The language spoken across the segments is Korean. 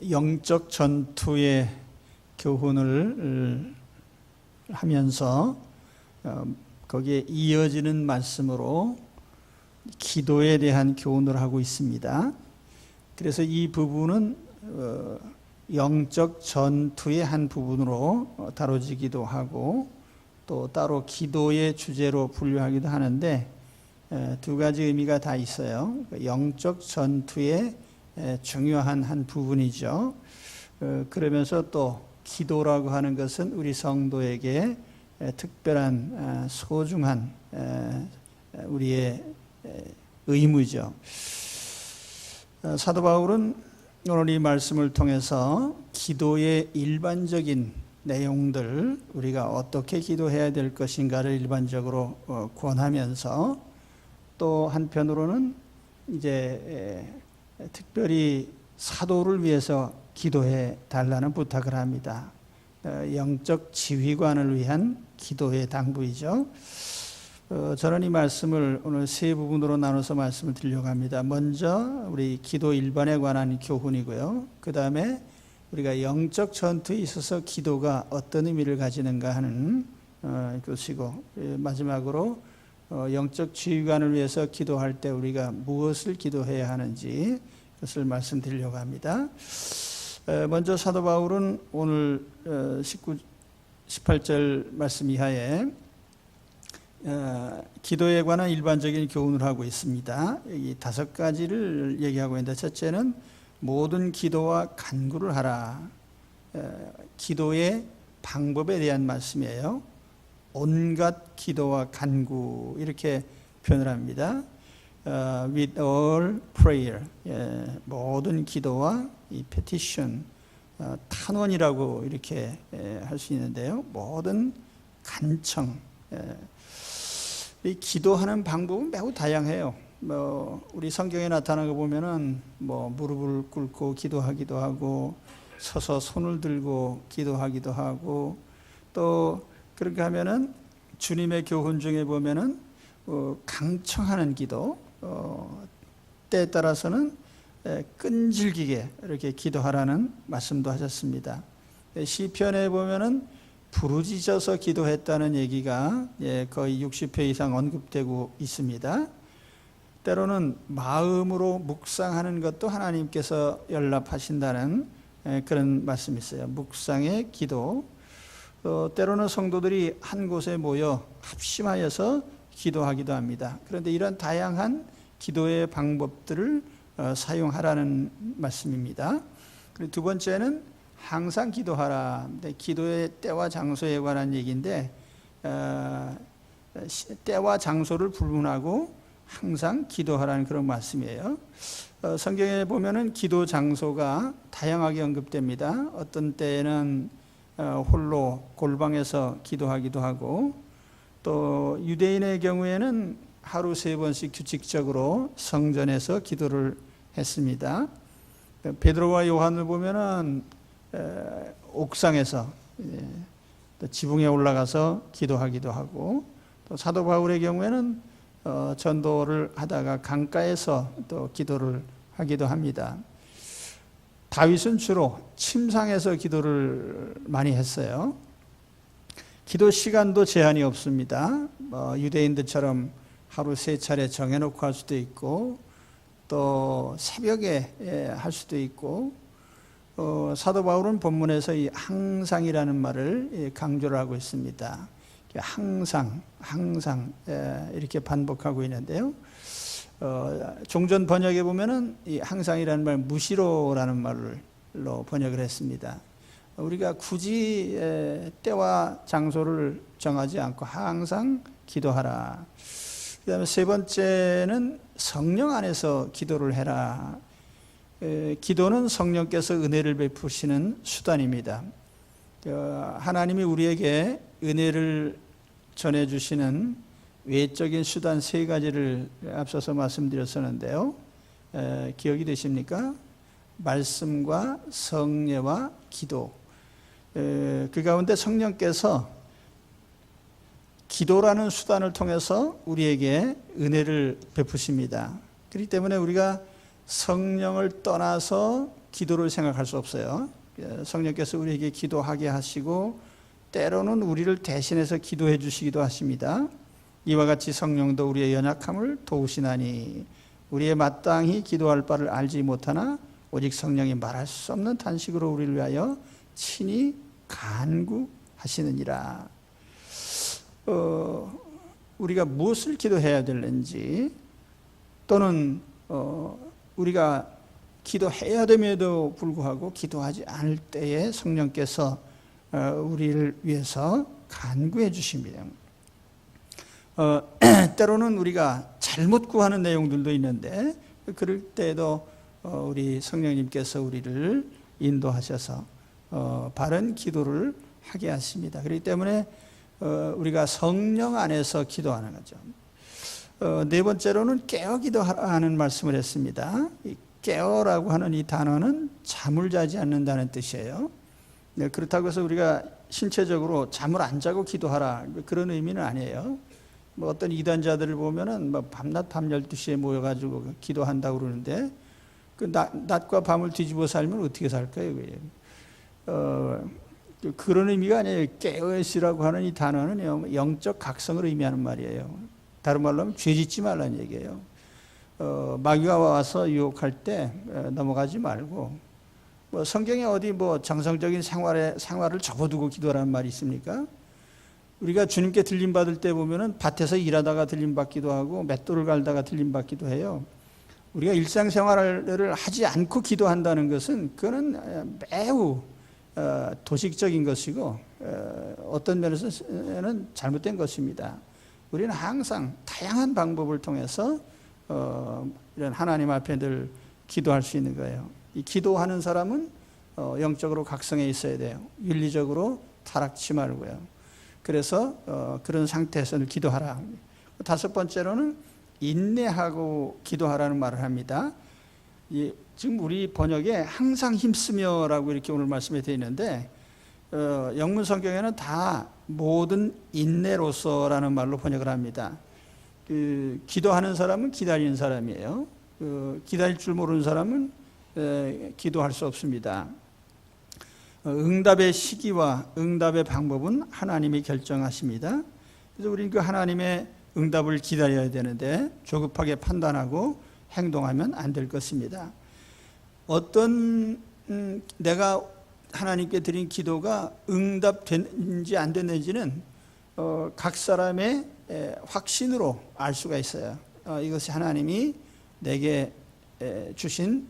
영적 전투의 교훈을 하면서 거기에 이어지는 말씀으로 기도에 대한 교훈을 하고 있습니다. 그래서 이 부분은 영적 전투의 한 부분으로 다뤄지기도 하고 또 따로 기도의 주제로 분류하기도 하는데 두 가지 의미가 다 있어요. 영적 전투의 중요한 한 부분이죠. 그러면서 또 기도라고 하는 것은 우리 성도에게 특별한 소중한 우리의 의무죠. 사도 바울은 오늘 이 말씀을 통해서 기도의 일반적인 내용들, 우리가 어떻게 기도해야 될 것인가를 일반적으로 권하면서 또 한편으로는 이제 특별히 사도를 위해서 기도해 달라는 부탁을 합니다. 영적 지휘관을 위한 기도의 당부이죠. 저는 이 말씀을 오늘 세 부분으로 나눠서 말씀을 드리려고 합니다. 먼저 우리 기도 일반에 관한 교훈이고요. 그 다음에 우리가 영적 전투에 있어서 기도가 어떤 의미를 가지는가 하는 것이고, 마지막으로 영적 지휘관을 위해서 기도할 때 우리가 무엇을 기도해야 하는지 그것을 말씀드리려고 합니다. 먼저 사도 바울은 오늘 18절 말씀 이하에 기도에 관한 일반적인 교훈을 하고 있습니다. 여기 5가지를 얘기하고 있는데, 첫째는 모든 기도와 간구를 하라. 기도의 방법에 대한 말씀이에요. 온갖 기도와 간구, 이렇게 표현을 합니다. With all prayer, 모든 기도와 이 petition, 탄원이라고 이렇게 할 수 있는데요. 모든 간청, 이 기도하는 방법은 매우 다양해요. 우리 성경에 나타난 거 보면은 무릎을 꿇고 기도하기도 하고, 서서 손을 들고 기도하기도 하고, 또 그렇게 하면은 주님의 교훈 중에 보면은 강청하는 기도, 때에 따라서는 끈질기게 이렇게 기도하라는 말씀도 하셨습니다. 시편에 보면은 부르짖어서 기도했다는 얘기가 거의 60회 이상 언급되고 있습니다. 때로는 마음으로 묵상하는 것도 하나님께서 연락하신다는 그런 말씀이 있어요. 묵상의 기도. 때로는 성도들이 한 곳에 모여 합심하여서 기도하기도 합니다. 그런데 이런 다양한 기도의 방법들을 사용하라는 말씀입니다. 그리고 두 번째는 항상 기도하라. 기도의 때와 장소에 관한 얘기인데, 때와 장소를 불문하고 항상 기도하라는 그런 말씀이에요. 성경에 보면은 기도 장소가 다양하게 언급됩니다. 어떤 때에는 홀로 골방에서 기도하기도 하고, 또 유대인의 경우에는 하루 3번씩 규칙적으로 성전에서 기도를 했습니다. 베드로와 요한을 보면은 옥상에서, 또 지붕에 올라가서 기도하기도 하고, 또 사도 바울의 경우에는 전도를 하다가 강가에서 또 기도를 하기도 합니다. 다윗은 주로 침상에서 기도를 많이 했어요. 기도 시간도 제한이 없습니다. 유대인들처럼 하루 3차례 정해놓고 할 수도 있고, 또 새벽에 할 수도 있고, 사도 바울은 본문에서 이 항상이라는 말을 강조를 하고 있습니다. 항상 이렇게 반복하고 있는데요. 종전 번역에 보면은 이 항상이라는 말 무시로라는 말로 번역을 했습니다. 우리가 굳이 때와 장소를 정하지 않고 항상 기도하라. 그 다음에 세 번째는 성령 안에서 기도를 해라. 기도는 성령께서 은혜를 베푸시는 수단입니다. 하나님이 우리에게 은혜를 전해주시는 외적인 수단 3가지를 앞서서 말씀드렸었는데요. 기억이 되십니까? 말씀과 성례와 기도. 그 가운데 성령께서 기도라는 수단을 통해서 우리에게 은혜를 베푸십니다. 그렇기 때문에 우리가 성령을 떠나서 기도를 생각할 수 없어요. 성령께서 우리에게 기도하게 하시고 때로는 우리를 대신해서 기도해 주시기도 하십니다. 이와 같이 성령도 우리의 연약함을 도우시나니 우리의 마땅히 기도할 바를 알지 못하나 오직 성령이 말할 수 없는 탄식으로 우리를 위하여 친히 간구하시느니라. 우리가 무엇을 기도해야 되는지, 또는 우리가 기도해야 됨에도 불구하고 기도하지 않을 때에 성령께서 우리를 위해서 간구해 주십니다. 때로는 우리가 잘못 구하는 내용들도 있는데 그럴 때에도 우리 성령님께서 우리를 인도하셔서 바른 기도를 하게 하십니다. 그렇기 때문에 우리가 성령 안에서 기도하는 거죠. 네 번째로는 깨어 기도하라는 말씀을 했습니다. 깨어라고 하는 이 단어는 잠을 자지 않는다는 뜻이에요. 그렇다고 해서 우리가 신체적으로 잠을 안 자고 기도하라, 그런 의미는 아니에요. 뭐 어떤 이단자들을 보면은 뭐 밤낮 밤 12시에 모여가지고 기도한다고 그러는데 그 낮과 밤을 뒤집어 살면 어떻게 살까요? 그런 의미가 아니에요. 깨어있으라고 하는 이 단어는 영적 각성을 의미하는 말이에요. 다른 말로 하면 죄 짓지 말라는 얘기예요. 마귀가 와서 유혹할 때 넘어가지 말고, 뭐 성경에 어디 뭐 정상적인 생활을 접어두고 기도하라는 말이 있습니까? 우리가 주님께 들림 받을 때 보면은 밭에서 일하다가 들림 받기도 하고 맷돌을 갈다가 들림 받기도 해요. 우리가 일상생활을 하지 않고 기도한다는 것은 그거는 매우 도식적인 것이고 어떤 면에서는 잘못된 것입니다. 우리는 항상 다양한 방법을 통해서 이런 하나님 앞에 늘 기도할 수 있는 거예요. 이 기도하는 사람은 영적으로 각성해 있어야 돼요. 윤리적으로 타락치 말고요. 그래서 그런 상태에서 늘 기도하라. 다섯 번째로는 인내하고 기도하라는 말을 합니다. 지금 우리 번역에 항상 힘쓰며라고 이렇게 오늘 말씀에 되어 있는데 영문 성경에는 다 모든 인내로서라는 말로 번역을 합니다. 기도하는 사람은 기다리는 사람이에요. 기다릴 줄 모르는 사람은 기도할 수 없습니다. 응답의 시기와 응답의 방법은 하나님이 결정하십니다. 그래서 우리는 그 하나님의 응답을 기다려야 되는데 조급하게 판단하고 행동하면 안 될 것입니다. 어떤 내가 하나님께 드린 기도가 응답됐는지 안 됐는지는 각 사람의 확신으로 알 수가 있어요. 이것이 하나님이 내게 주신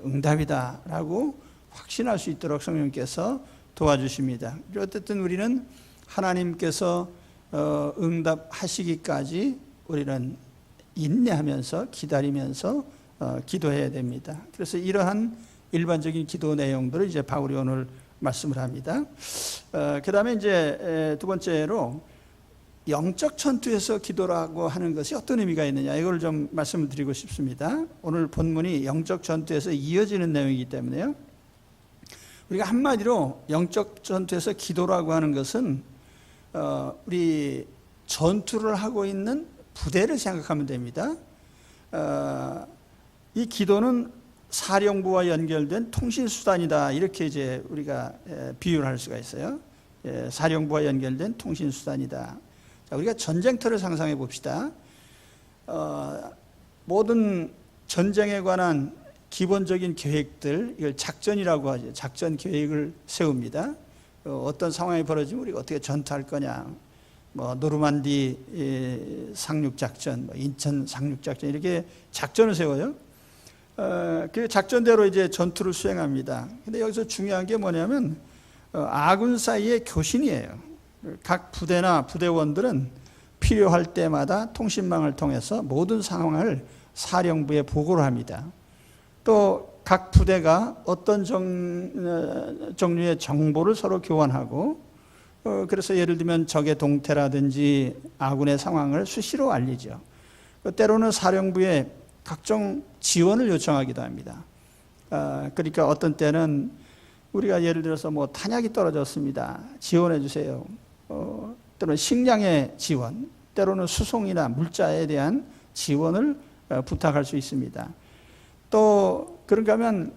응답이다라고 확신할 수 있도록 성령께서 도와주십니다. 어쨌든 우리는 하나님께서 응답하시기까지 우리는 인내하면서 기다리면서 기도해야 됩니다. 그래서 이러한 일반적인 기도 내용들을 이제 바울이 오늘 말씀을 합니다. 그 다음에 이제 두 번째로 영적 전투에서 기도라고 하는 것이 어떤 의미가 있느냐, 이걸 좀 말씀을 드리고 싶습니다. 오늘 본문이 영적 전투에서 이어지는 내용이기 때문에요. 우리가 한마디로 영적 전투에서 기도라고 하는 것은 우리 전투를 하고 있는 부대를 생각하면 됩니다. 이 기도는 사령부와 연결된 통신수단이다, 이렇게 이제 우리가 비유를 할 수가 있어요. 사령부와 연결된 통신수단이다. 자, 우리가 전쟁터를 상상해 봅시다. 모든 전쟁에 관한 기본적인 계획들, 이걸 작전이라고 하죠. 작전 계획을 세웁니다. 어떤 상황이 벌어지면 우리가 어떻게 전투할 거냐, 뭐 노르만디 상륙작전, 뭐 인천 상륙작전, 이렇게 작전을 세워요. 그 작전대로 이제 전투를 수행합니다. 근데 여기서 중요한 게 뭐냐면 아군 사이의 교신이에요. 각 부대나 부대원들은 필요할 때마다 통신망을 통해서 모든 상황을 사령부에 보고를 합니다. 또 각 부대가 어떤 종류의 정보를 서로 교환하고, 그래서 예를 들면 적의 동태라든지 아군의 상황을 수시로 알리죠. 때로는 사령부에 각종 지원을 요청하기도 합니다. 그러니까 어떤 때는 우리가 예를 들어서 뭐 탄약이 떨어졌습니다, 지원해 주세요. 또는 식량의 지원, 때로는 수송이나 물자에 대한 지원을 부탁할 수 있습니다. 또 그런가 하면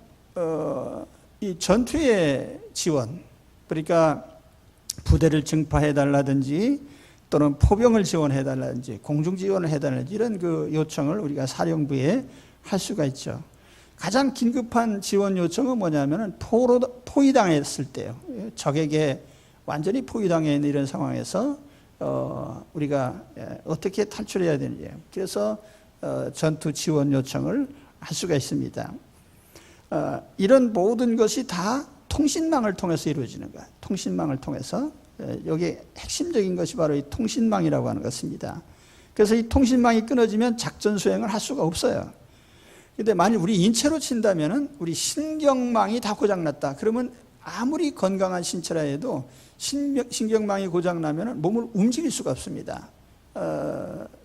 이 전투의 지원, 그러니까 부대를 증파해달라든지 또는 포병을 지원해달라든지 공중 지원을 해달라든지 이런 그 요청을 우리가 사령부에 할 수가 있죠. 가장 긴급한 지원 요청은 뭐냐면은 포위당했을 때요. 적에게 완전히 포위당해 있는 이런 상황에서 우리가 어떻게 탈출해야 되는지. 그래서 전투 지원 요청을 할 수가 있습니다. 이런 모든 것이 다 통신망을 통해서 이루어지는 거예요. 통신망을 통해서. 여기 핵심적인 것이 바로 이 통신망이라고 하는 것입니다. 그래서 이 통신망이 끊어지면 작전 수행을 할 수가 없어요. 근데 만일 우리 인체로 친다면은 우리 신경망이 다 고장났다. 그러면 아무리 건강한 신체라 해도 신경망이 고장나면은 몸을 움직일 수가 없습니다.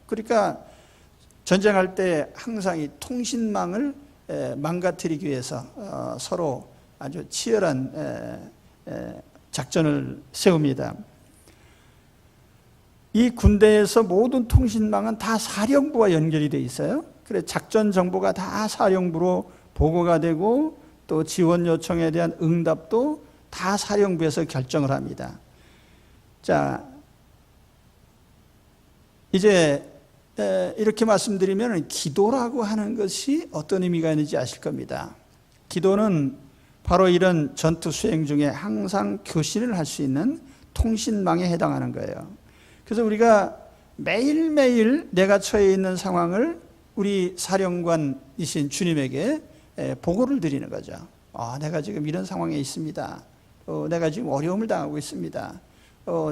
그러니까 전쟁할 때 항상 이 통신망을 망가뜨리기 위해서 서로 아주 치열한 작전을 세웁니다. 이 군대에서 모든 통신망은 다 사령부와 연결이 되어 있어요. 그래 작전 정보가 다 사령부로 보고가 되고 또 지원 요청에 대한 응답도 다 사령부에서 결정을 합니다. 자, 이제 이렇게 말씀드리면 기도라고 하는 것이 어떤 의미가 있는지 아실 겁니다. 기도는 바로 이런 전투 수행 중에 항상 교신을 할 수 있는 통신망에 해당하는 거예요. 그래서 우리가 매일매일 내가 처해 있는 상황을 우리 사령관이신 주님에게 보고를 드리는 거죠. 내가 지금 이런 상황에 있습니다. 내가 지금 어려움을 당하고 있습니다.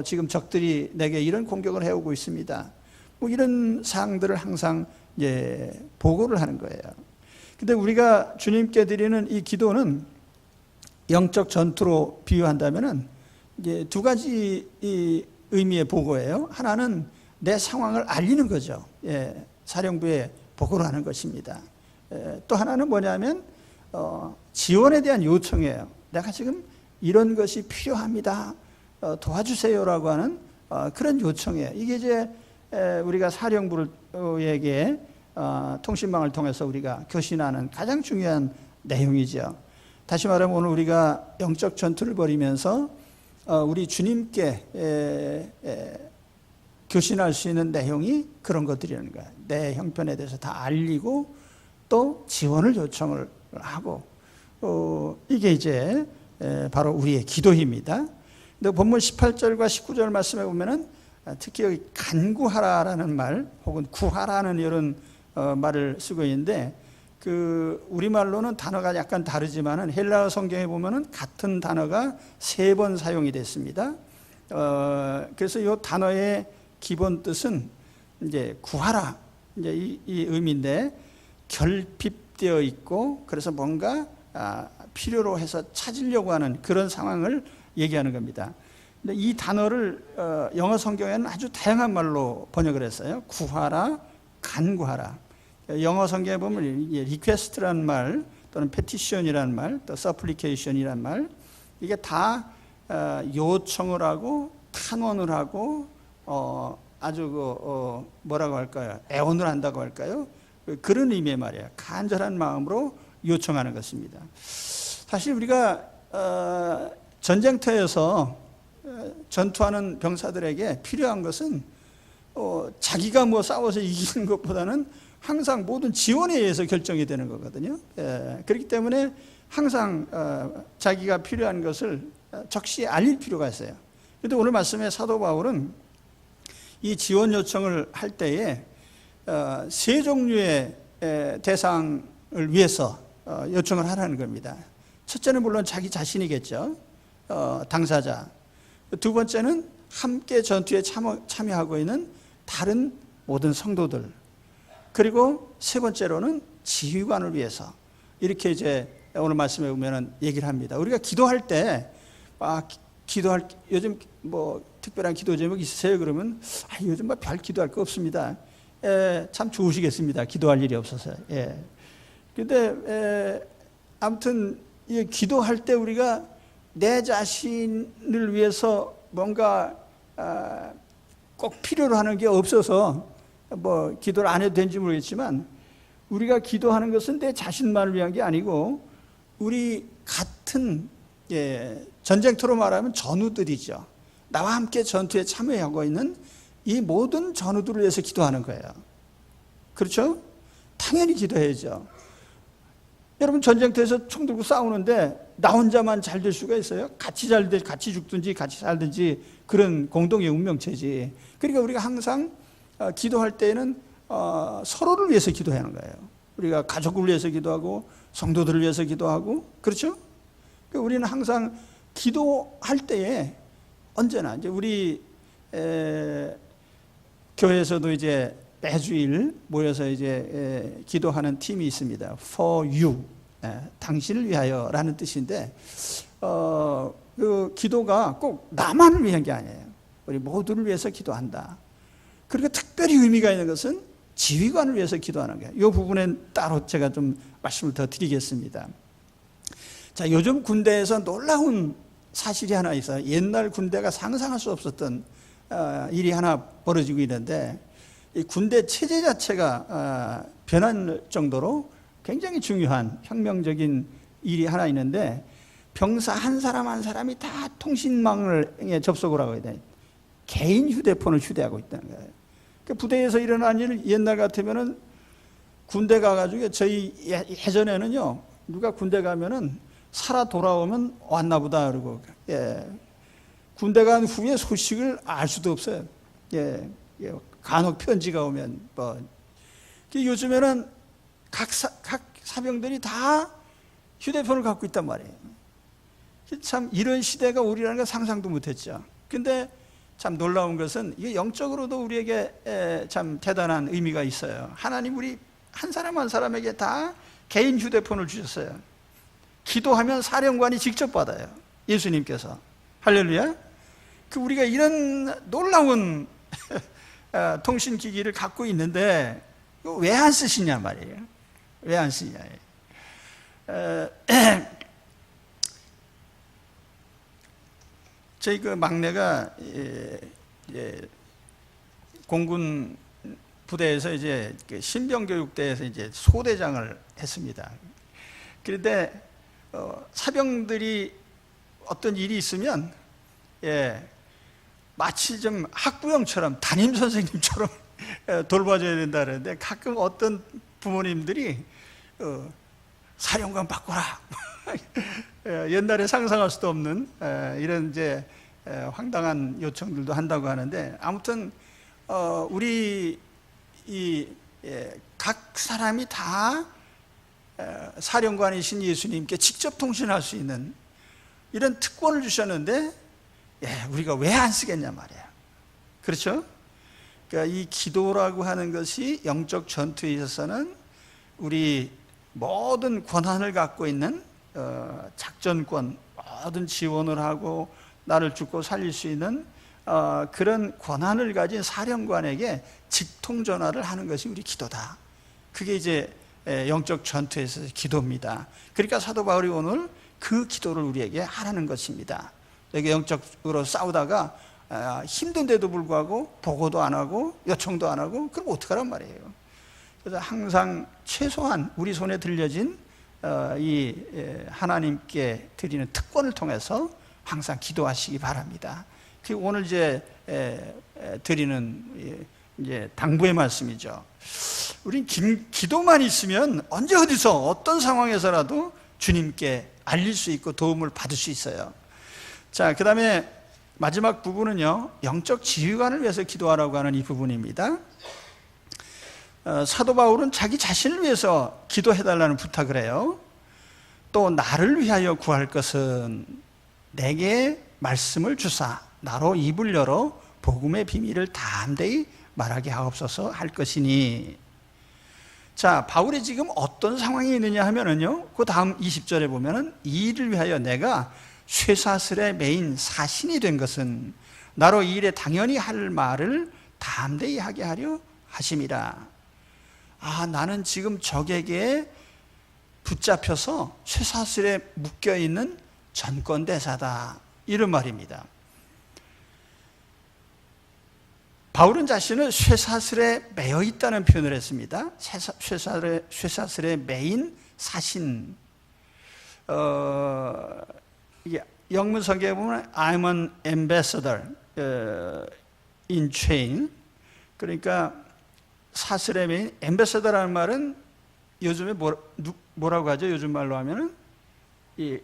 지금 적들이 내게 이런 공격을 해오고 있습니다. 뭐 이런 사항들을 항상 보고를 하는 거예요. 근데 우리가 주님께 드리는 이 기도는 영적 전투로 비유한다면은 이제 두 가지 의미의 보고예요. 하나는 내 상황을 알리는 거죠. 사령부에 보고를 하는 것입니다. 또 하나는 뭐냐면 지원에 대한 요청이에요. 내가 지금 이런 것이 필요합니다. 도와주세요라고 하는 그런 요청이에요. 이게 이제 우리가 사령부에게 통신망을 통해서 우리가 교신하는 가장 중요한 내용이죠. 다시 말하면 오늘 우리가 영적 전투를 벌이면서 우리 주님께 교신할 수 있는 내용이 그런 것들이라는 거예요. 내 형편에 대해서 다 알리고 또 지원을 요청을 하고 이게 이제 바로 우리의 기도입니다. 근데 본문 18절과 19절 말씀에 보면은 특히 여기 간구하라라는 말 혹은 구하라는 이런 말을 쓰고 있는데 그 우리말로는 단어가 약간 다르지만은 헬라어 성경에 보면은 같은 단어가 3번 사용이 됐습니다. 그래서 이 단어의 기본 뜻은 이제 구하라 이제 이 의미인데 결핍되어 있고 그래서 뭔가 필요로 해서 찾으려고 하는 그런 상황을 얘기하는 겁니다. 근데 이 단어를 영어 성경에는 아주 다양한 말로 번역을 했어요. 구하라, 간구하라. 영어 성경에 보면 request라는 말 또는 petition이라는 말 또 supplication이라는 말 이게 다 요청을 하고 탄원을 하고 아주 뭐라고 할까요? 애원을 한다고 할까요? 그런 의미의 말이에요. 간절한 마음으로 요청하는 것입니다. 사실 우리가 전쟁터에서 전투하는 병사들에게 필요한 것은 자기가 뭐 싸워서 이기는 것보다는 항상 모든 지원에 의해서 결정이 되는 거거든요. 그렇기 때문에 항상 자기가 필요한 것을 적시에 알릴 필요가 있어요. 그런데 오늘 말씀에 사도 바울은 이 지원 요청을 할 때에 3종류의 대상을 위해서 요청을 하라는 겁니다. 첫째는 물론 자기 자신이겠죠. 당사자. 두 번째는 함께 전투에 참여하고 있는 다른 모든 성도들. 그리고 세 번째로는 지휘관을 위해서. 이렇게 이제 오늘 말씀에 보면은 얘기를 합니다. 우리가 기도할 때, 요즘 뭐 특별한 기도 제목 있으세요? 그러면, 요즘 뭐 별 기도할 거 없습니다. 참 좋으시겠습니다. 기도할 일이 없어서. 근데, 아무튼, 이 기도할 때 우리가 내 자신을 위해서 뭔가 꼭 필요로 하는 게 없어서 뭐 기도를 안 해도 되는지 모르겠지만 우리가 기도하는 것은 내 자신만을 위한 게 아니고 우리 같은 전쟁터로 말하면 전우들이죠. 나와 함께 전투에 참여하고 있는 이 모든 전우들을 위해서 기도하는 거예요. 그렇죠? 당연히 기도해야죠. 여러분 전쟁터에서 총 들고 싸우는데 나 혼자만 잘 될 수가 있어요? 같이 같이 죽든지 같이 살든지 그런 공동의 운명체지. 그러니까 우리가 항상 기도할 때에는 서로를 위해서 기도해야 하는 거예요. 우리가 가족을 위해서 기도하고 성도들을 위해서 기도하고, 그렇죠? 그러니까 우리는 항상 기도할 때에 언제나 이제 우리 교회에서도 이제 매주일 모여서 이제 기도하는 팀이 있습니다. For you, 당신을 위하여라는 뜻인데, 그 기도가 꼭 나만을 위한 게 아니에요. 우리 모두를 위해서 기도한다. 그리고 특별히 의미가 있는 것은 지휘관을 위해서 기도하는 거예요. 이 부분엔 따로 제가 좀 말씀을 더 드리겠습니다. 자, 요즘 군대에서 놀라운 사실이 하나 있어요. 옛날 군대가 상상할 수 없었던 일이 하나 벌어지고 있는데, 이 군대 체제 자체가 변할 정도로 굉장히 중요한 혁명적인 일이 하나 있는데, 병사 한 사람 한 사람이 다 통신망에 접속을 하고 있다. 개인 휴대폰을 휴대하고 있다는 거예요. 그러니까 부대에서 일어난 일, 옛날 같으면은 군대 가가지고, 저희 예전에는요, 누가 군대 가면은 살아 돌아오면 왔나 보다 그러고, 군대 간 후에 소식을 알 수도 없어요. 간혹 편지가 오면 뭐. 요즘에는 각 사병들이 다 휴대폰을 갖고 있단 말이에요. 참 이런 시대가 우리라는 걸 상상도 못했죠. 근데 참 놀라운 것은 이게 영적으로도 우리에게 참 대단한 의미가 있어요. 하나님 우리 한 사람 한 사람에게 다 개인 휴대폰을 주셨어요. 기도하면 사령관이 직접 받아요. 예수님께서. 할렐루야. 그 우리가 이런 놀라운 통신기기를 갖고 있는데 왜 안 쓰시냐 말이에요. 왜 안 쓰냐. 저희 그 막내가 공군 부대에서 이제 신병교육대에서 이제 소대장을 했습니다. 그런데 사병들이 어떤 일이 있으면 마치 좀 학부형처럼 담임 선생님처럼 돌봐줘야 된다 그러는데, 가끔 어떤 부모님들이 사령관 바꿔라 옛날에 상상할 수도 없는 이런 이제 황당한 요청들도 한다고 하는데, 아무튼 우리 각 사람이 다 사령관이신 예수님께 직접 통신할 수 있는 이런 특권을 주셨는데, 우리가 왜 안 쓰겠냐 말이야. 그렇죠? 그러니까 이 기도라고 하는 것이 영적 전투에 있어서는 우리 모든 권한을 갖고 있는 작전권, 모든 지원을 하고 나를 죽고 살릴 수 있는 그런 권한을 가진 사령관에게 직통전화를 하는 것이 우리 기도다. 그게 이제 영적 전투에서 기도입니다. 그러니까 사도 바울이 오늘 그 기도를 우리에게 하라는 것입니다. 이게 영적으로 싸우다가 힘든데도 불구하고 보고도 안 하고 요청도 안 하고, 그럼 어떡하란 말이에요. 그래서 항상 최소한 우리 손에 들려진 이 하나님께 드리는 특권을 통해서 항상 기도하시기 바랍니다. 그리고 오늘 이제 드리는 이제 당부의 말씀이죠. 우린 기도만 있으면 언제 어디서 어떤 상황에서라도 주님께 알릴 수 있고 도움을 받을 수 있어요. 자, 그 다음에 마지막 부분은요, 영적 지휘관을 위해서 기도하라고 하는 이 부분입니다. 사도 바울은 자기 자신을 위해서 기도해달라는 부탁을 해요. 또 나를 위하여 구할 것은 내게 말씀을 주사 나로 입을 열어 복음의 비밀을 담대히 말하게 하옵소서 할 것이니. 자, 바울이 지금 어떤 상황이 있느냐 하면은요, 그 다음 20절에 보면은 이 일을 위하여 내가 쇠사슬에 매인 사신이 된 것은 나로 이 일에 당연히 할 말을 담대히 하게 하려 하심이라. 나는 지금 적에게 붙잡혀서 쇠사슬에 묶여있는 전권대사다, 이런 말입니다. 바울은 자신을 쇠사슬에 매여 있다는 표현을 했습니다. 쇠사슬에 매인 사신. 이게 영문 성경에 보면 I'm an ambassador in chain. 그러니까 사슬의 엠베서더라는 말은 요즘에 뭐라고 하죠? 요즘 말로 하면은 이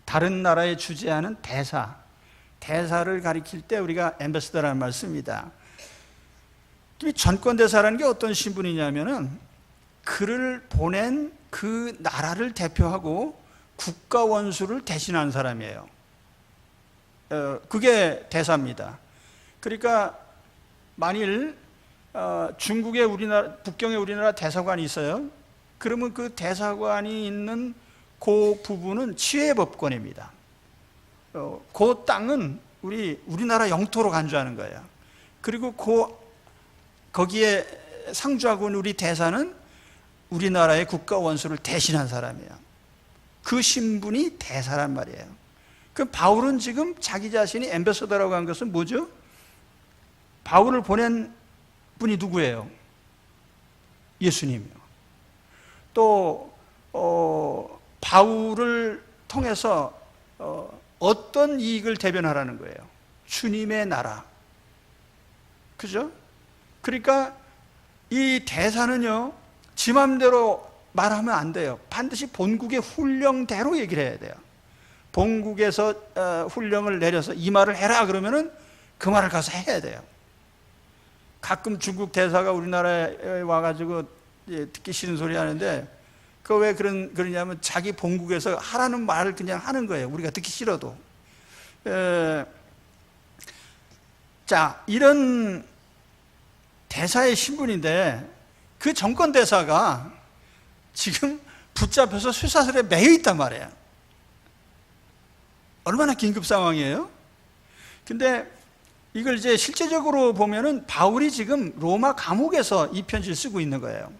다른 나라에 주재하는 대사를 가리킬 때 우리가 엠베서더라는 말을 씁니다. 이 전권대사라는 게 어떤 신분이냐면은 그를 보낸 그 나라를 대표하고 국가 원수를 대신한 사람이에요. 그게 대사입니다. 그러니까 만일 중국에 북경에 우리나라 대사관이 있어요. 그러면 그 대사관이 있는 그 부분은 치외법권입니다. 그 땅은 우리나라 영토로 간주하는 거예요. 그리고 거기에 상주하고 있는 우리 대사는 우리나라의 국가 원수를 대신한 사람이에요. 그 신분이 대사란 말이에요. 그 바울은 지금 자기 자신이 엠베서더라고 한 것은 뭐죠? 바울을 보낸 분이 누구예요? 예수님이요. 또 바울을 통해서 어떤 이익을 대변하라는 거예요? 주님의 나라. 그죠? 그러니까 이 대사는요, 지 맘대로 말하면 안 돼요. 반드시 본국의 훈령대로 얘기를 해야 돼요. 본국에서 훈령을 내려서 이 말을 해라 그러면은 그 말을 가서 해야 돼요. 가끔 중국 대사가 우리나라에 와가지고 듣기 싫은 소리 하는데 그 왜 그러냐면 자기 본국에서 하라는 말을 그냥 하는 거예요. 우리가 듣기 싫어도. 자, 이런 대사의 신분인데 그 정권 대사가 지금 붙잡혀서 쇠사슬에 매여 있단 말이에요. 얼마나 긴급 상황이에요? 근데 이걸 이제 실제적으로 보면은 바울이 지금 로마 감옥에서 이 편지를 쓰고 있는 거예요.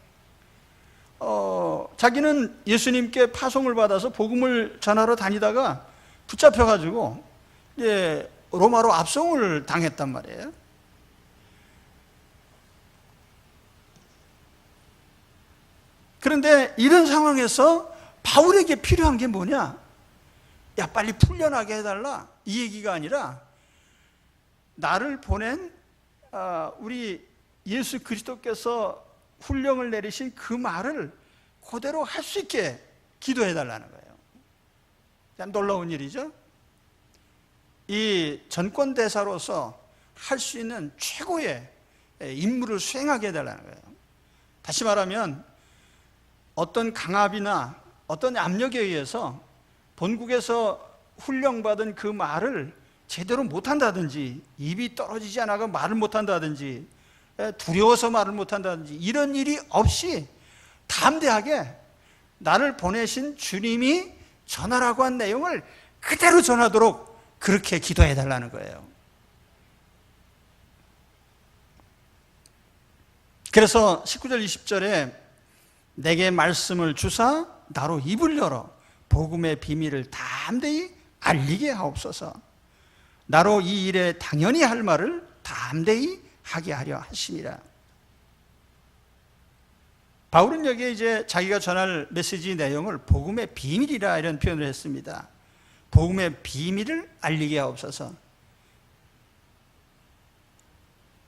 자기는 예수님께 파송을 받아서 복음을 전하러 다니다가 붙잡혀가지고 이제 로마로 압송을 당했단 말이에요. 그런데 이런 상황에서 바울에게 필요한 게 뭐냐? 야, 빨리 풀려나게 해달라. 이 얘기가 아니라 나를 보낸 우리 예수 그리스도께서 훈령을 내리신 그 말을 그대로 할 수 있게 기도해달라는 거예요. 참 놀라운 일이죠. 이 전권대사로서 할 수 있는 최고의 임무를 수행하게 해달라는 거예요. 다시 말하면 어떤 강압이나 어떤 압력에 의해서 본국에서 훈령받은 그 말을 제대로 못한다든지, 입이 떨어지지 않아서 말을 못한다든지, 두려워서 말을 못한다든지, 이런 일이 없이 담대하게 나를 보내신 주님이 전하라고 한 내용을 그대로 전하도록 그렇게 기도해달라는 거예요. 그래서 19절 20절에 내게 말씀을 주사 나로 입을 열어 복음의 비밀을 담대히 알리게 하옵소서. 나로 이 일에 당연히 할 말을 담대히 하게 하려 하심이라. 바울은 여기에 이제 자기가 전할 메시지 내용을 복음의 비밀이라 이런 표현을 했습니다. 복음의 비밀을 알리게 하옵소서.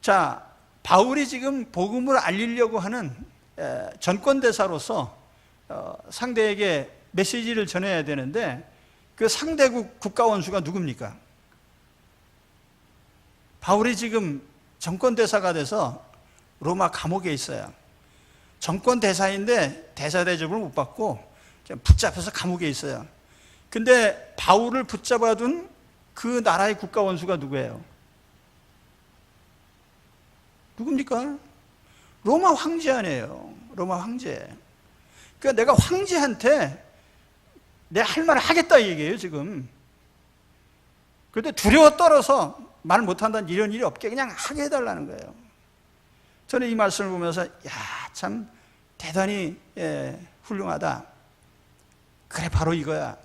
자, 바울이 지금 복음을 알리려고 하는 전권대사로서 상대에게 메시지를 전해야 되는데 그 상대국 국가원수가 누굽니까? 바울이 지금 정권대사가 돼서 로마 감옥에 있어요. 정권대사인데 대사 대접을 못 받고 붙잡혀서 감옥에 있어요. 근데 바울을 붙잡아둔 그 나라의 국가원수가 누구예요? 누굽니까? 로마 황제 아니에요. 로마 황제. 그러니까 내가 황제한테 내 할 말을 하겠다 이 얘기예요 지금. 그런데 두려워 떨어서 말 못한다는 이런 일이 없게 그냥 하게 해달라는 거예요. 저는 이 말씀을 보면서 야, 참 대단히 훌륭하다. 그래, 바로 이거야.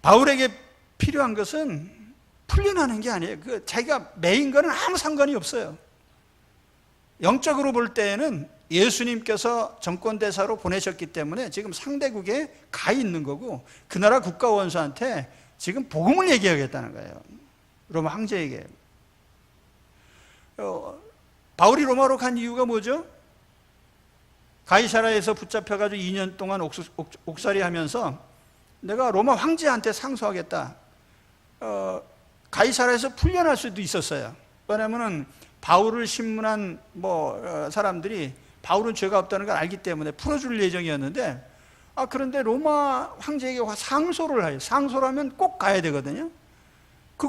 바울에게 필요한 것은 풀려나는 게 아니에요. 자기가 매인 거는 아무 상관이 없어요. 영적으로 볼 때에는 예수님께서 정권대사로 보내셨기 때문에 지금 상대국에 가 있는 거고 그 나라 국가원수한테 지금 복음을 얘기하겠다는 거예요. 로마 황제에게. 바울이 로마로 간 이유가 뭐죠? 가이사라에서 붙잡혀가지고 2년 동안 옥살이 하면서 내가 로마 황제한테 상소하겠다. 가이사라에서 풀려날 수도 있었어요. 왜냐하면 바울을 신문한 사람들이 바울은 죄가 없다는 걸 알기 때문에 풀어줄 예정이었는데, 그런데 로마 황제에게 상소를 해요. 상소를 하면 꼭 가야 되거든요.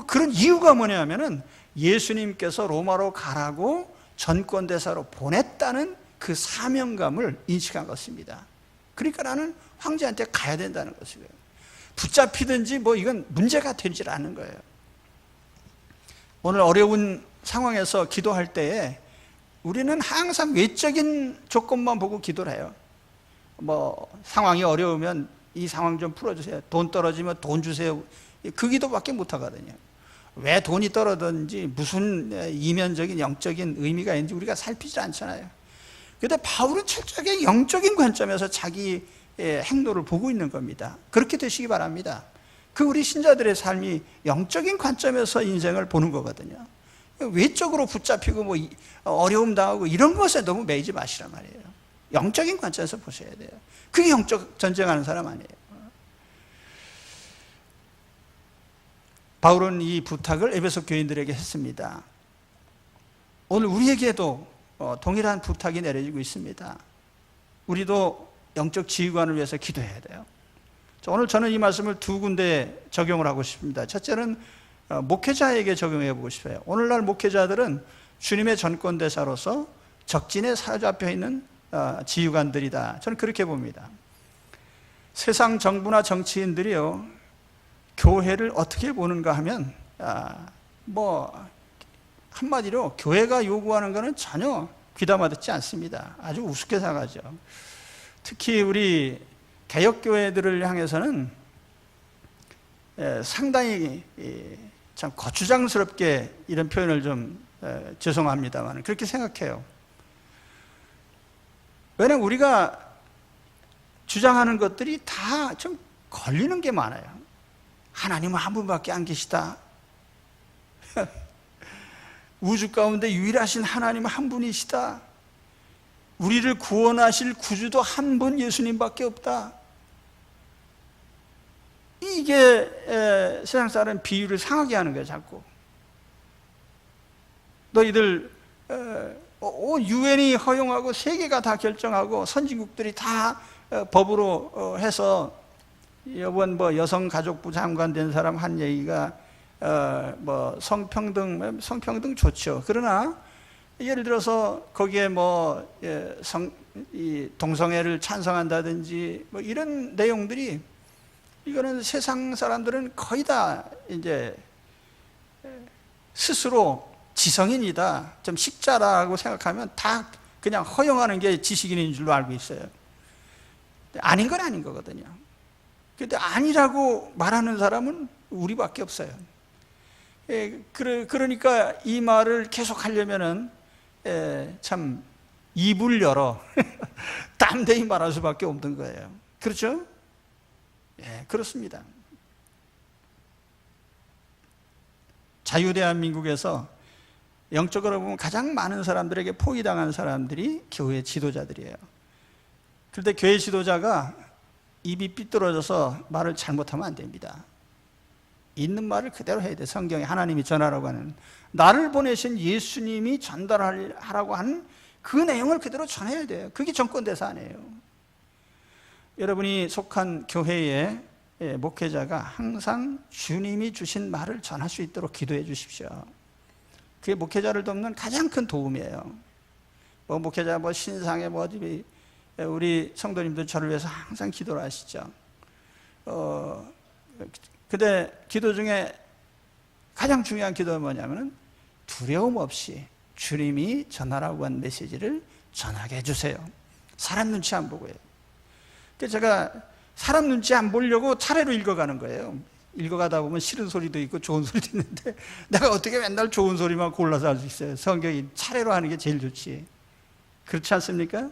그런 이유가 뭐냐면은 예수님께서 로마로 가라고 전권대사로 보냈다는 그 사명감을 인식한 것입니다. 그러니까 나는 황제한테 가야 된다는 것이고요. 붙잡히든지 이건 문제가 되질 않는 거예요. 오늘 어려운 상황에서 기도할 때에 우리는 항상 외적인 조건만 보고 기도를 해요. 상황이 어려우면 이 상황 좀 풀어주세요. 돈 떨어지면 돈 주세요. 그 기도밖에 못 하거든요. 왜 돈이 떨어졌는지 무슨 이면적인 영적인 의미가 있는지 우리가 살피지 않잖아요. 그런데 바울은 철저하게 영적인 관점에서 자기 행로를 보고 있는 겁니다. 그렇게 되시기 바랍니다. 우리 신자들의 삶이 영적인 관점에서 인생을 보는 거거든요. 외적으로 붙잡히고 어려움 당하고 이런 것에 너무 매이지 마시란 말이에요. 영적인 관점에서 보셔야 돼요. 그게 영적 전쟁하는 사람 아니에요. 바울은 이 부탁을 에베소 교인들에게 했습니다. 오늘 우리에게도 동일한 부탁이 내려지고 있습니다. 우리도 영적 지휘관을 위해서 기도해야 돼요. 오늘 저는 이 말씀을 두 군데에 적용을 하고 싶습니다. 첫째는 목회자에게 적용해 보고 싶어요. 오늘날 목회자들은 주님의 전권대사로서 적진에 사로잡혀 있는 지휘관들이다. 저는 그렇게 봅니다. 세상 정부나 정치인들이요, 교회를 어떻게 보는가 하면 한마디로 교회가 요구하는 것은 전혀 귀담아 듣지 않습니다. 아주 우습게 생각하죠. 특히 우리 개혁교회들을 향해서는 상당히 참 거추장스럽게 이런 표현을 좀 죄송합니다만 그렇게 생각해요. 왜냐하면 우리가 주장하는 것들이 다 좀 걸리는 게 많아요. 하나님은 한 분밖에 안 계시다. 우주 가운데 유일하신 하나님은 한 분이시다. 우리를 구원하실 구주도 한 분 예수님밖에 없다. 이게 세상 사람 비유를 상하게 하는 거예요. 자꾸 너희들 유엔이 허용하고 세계가 다 결정하고 선진국들이 다 법으로 해서 이번 여성가족부 장관 된 사람 한 얘기가 성평등 좋죠. 그러나 예를 들어서 거기에 동성애를 찬성한다든지 이런 내용들이, 이거는 세상 사람들은 거의 다 이제 스스로 지성인이다, 좀 식자라고 생각하면 다 그냥 허용하는 게 지식인인 줄로 알고 있어요. 아닌 건 아닌 거거든요. 근데 아니라고 말하는 사람은 우리밖에 없어요. 그러니까 이 말을 계속 하려면은 참 입을 열어 담대히 말할 수밖에 없는 거예요. 그렇죠? 그렇습니다. 자유대한민국에서 영적으로 보면 가장 많은 사람들에게 포위당한 사람들이 교회 지도자들이에요. 그런데 교회 지도자가 입이 삐뚤어져서 말을 잘못하면 안 됩니다. 있는 말을 그대로 해야 돼. 성경에 하나님이 전하라고 하는, 나를 보내신 예수님이 전달하라고 하는 그 내용을 그대로 전해야 돼요. 그게 정권대사 아니에요. 여러분이 속한 교회의 목회자가 항상 주님이 주신 말을 전할 수 있도록 기도해 주십시오. 그게 목회자를 돕는 가장 큰 도움이에요. 목회자 신상에 우리 성도님들 저를 위해서 항상 기도를 하시죠. 근데 기도 중에 가장 중요한 기도는 뭐냐면은 두려움 없이 주님이 전하라고 한 메시지를 전하게 해주세요. 사람 눈치 안 보고요. 그래서 제가 사람 눈치 안 보려고 차례로 읽어가는 거예요. 읽어가다 보면 싫은 소리도 있고 좋은 소리도 있는데 내가 어떻게 맨날 좋은 소리만 골라서 할 수 있어요. 성경이 차례로 하는 게 제일 좋지. 그렇지 않습니까?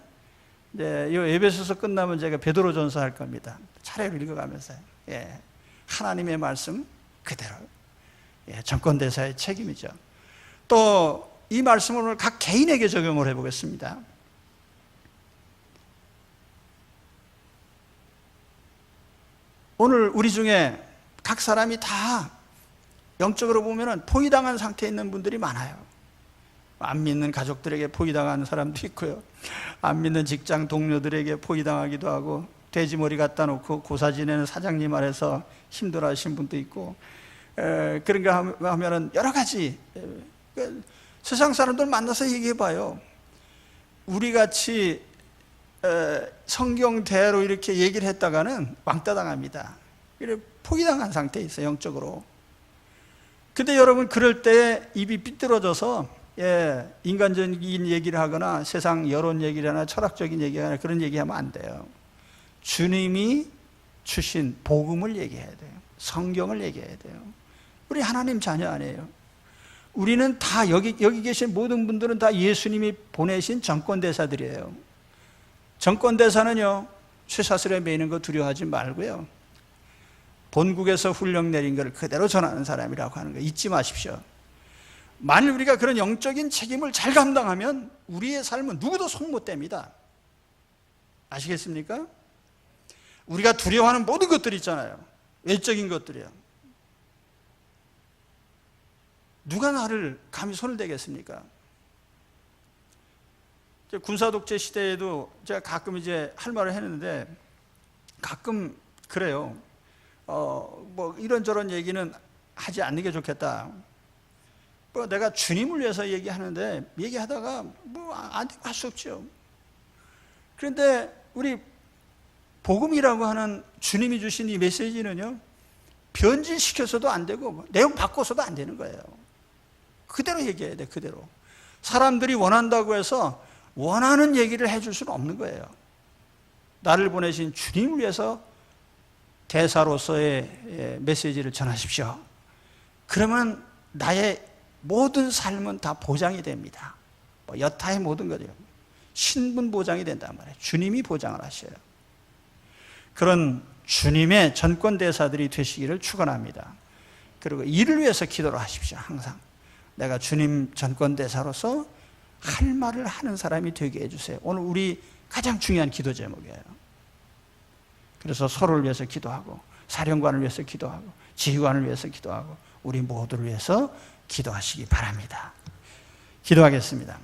네, 이 에베소서 끝나면 제가 베드로전서 할 겁니다. 차례로 읽어가면서요. 예, 하나님의 말씀 그대로. 예, 정권대사의 책임이죠. 또 이 말씀을 오늘 각 개인에게 적용을 해보겠습니다. 오늘 우리 중에 각 사람이 다 영적으로 보면 포위당한 상태에 있는 분들이 많아요. 안 믿는 가족들에게 포위당하는 사람도 있고요, 안 믿는 직장 동료들에게 포위당하기도 하고, 돼지머리 갖다 놓고 고사 지내는 사장님 아래서 힘들어 하신 분도 있고, 그런가 하면은 여러 가지. 세상 사람들 만나서 얘기해봐요. 우리 같이 성경대로 이렇게 얘기를 했다가는 왕따 당합니다. 포기당한 상태에 있어요, 영적으로. 근데 여러분, 그럴 때 입이 삐뚤어져서 인간적인 얘기를 하거나 세상 여론 얘기를 하나 철학적인 얘기를 하나 그런 얘기하면 안 돼요. 주님이 주신 복음을 얘기해야 돼요. 성경을 얘기해야 돼요. 우리 하나님 자녀 아니에요. 우리는 다 여기 계신 모든 분들은 다 예수님이 보내신 정권대사들이에요. 정권대사는요, 쇠사슬에 매이는 거 두려워하지 말고요, 본국에서 훈령 내린 걸 그대로 전하는 사람이라고 하는 거 잊지 마십시오. 만일 우리가 그런 영적인 책임을 잘 감당하면 우리의 삶은 누구도 손 못 댑니다. 아시겠습니까? 우리가 두려워하는 모든 것들 있잖아요. 외적인 것들이요. 누가 나를 감히 손을 대겠습니까? 군사독재 시대에도 제가 가끔 이제 할 말을 했는데, 가끔 그래요. 뭐 이런저런 얘기는 하지 않는 게 좋겠다. 뭐 내가 주님을 위해서 얘기하는데, 얘기하다가 뭐 안 되고 할 수 없죠. 그런데 우리 복음이라고 하는 주님이 주신 이 메시지는요, 변질시켜서도 안 되고 내용 바꿔서도 안 되는 거예요. 그대로 얘기해야 돼, 그대로. 사람들이 원한다고 해서 원하는 얘기를 해줄 수는 없는 거예요. 나를 보내신 주님을 위해서 대사로서의 메시지를 전하십시오. 그러면 나의 모든 삶은 다 보장이 됩니다. 여타의 모든 거죠. 신분 보장이 된단 말이에요. 주님이 보장을 하셔요. 그런 주님의 전권대사들이 되시기를 축원합니다. 그리고 이를 위해서 기도를 하십시오. 항상 내가 주님 전권대사로서 할 말을 하는 사람이 되게 해주세요. 오늘 우리 가장 중요한 기도 제목이에요. 그래서 서로를 위해서 기도하고, 사령관을 위해서 기도하고, 지휘관을 위해서 기도하고, 우리 모두를 위해서 기도하시기 바랍니다. 기도하겠습니다.